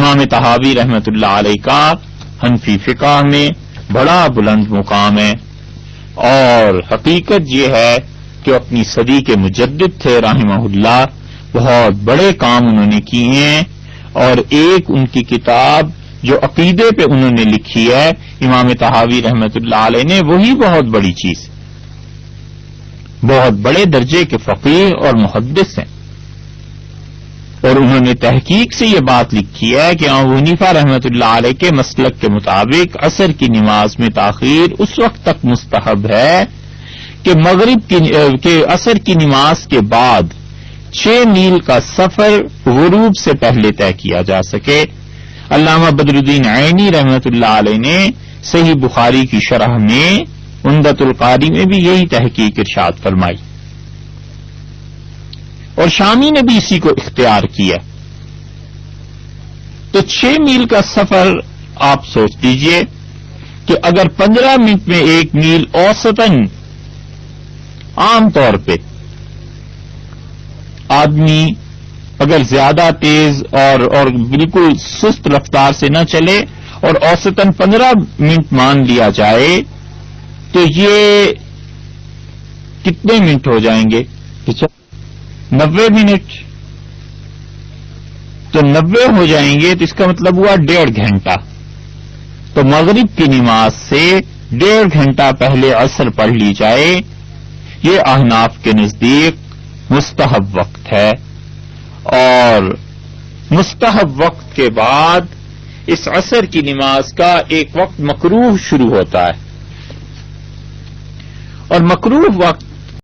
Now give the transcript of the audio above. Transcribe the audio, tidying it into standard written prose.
امام طحاوی رحمۃ اللہ علیہ کا حنفی فقہ میں بڑا بلند مقام ہے، اور حقیقت یہ ہے کہ اپنی صدی کے مجدد تھے رحمہ اللہ، بہت بڑے کام انہوں نے کیے ہیں، اور ایک ان کی کتاب جو عقیدے پہ انہوں نے لکھی ہے امام طحاوی رحمۃ اللہ علیہ نے، وہی بہت بڑی چیز ہے، بہت بڑے درجے کے فقیہ اور محدث ہیں، اور انہوں نے تحقیق سے یہ بات لکھی ہے کہ ابو حنیفہ رحمۃ اللہ علیہ کے مسلک کے مطابق عصر کی نماز میں تاخیر اس وقت تک مستحب ہے کہ مغرب کے عصر کی نماز کے بعد 6 میل کا سفر غروب سے پہلے طے کیا جا سکے۔ علامہ بدر الدین عینی رحمۃ اللہ علیہ نے صحیح بخاری کی شرح میں عمدۃ القاری میں بھی یہی تحقیق ارشاد فرمائی، اور شامی نے بھی اسی کو اختیار کیا۔ تو 6 میل کا سفر آپ سوچ لیجئے کہ اگر 15 منٹ میں 1 میل اوسطاً عام طور پہ آدمی اگر زیادہ تیز اور بالکل سست رفتار سے نہ چلے اور اوسطاً 15 منٹ مان لیا جائے تو یہ کتنے منٹ ہو جائیں گے؟ 90 منٹ۔ تو 90 ہو جائیں گے تو اس کا مطلب ہوا 1.5 گھنٹہ۔ تو مغرب کی نماز سے 1.5 گھنٹہ پہلے عصر پڑھ لی جائے، یہ احناف کے نزدیک مستحب وقت ہے، اور مستحب وقت کے بعد اس عصر کی نماز کا ایک وقت مکروہ شروع ہوتا ہے، اور مکروہ وقت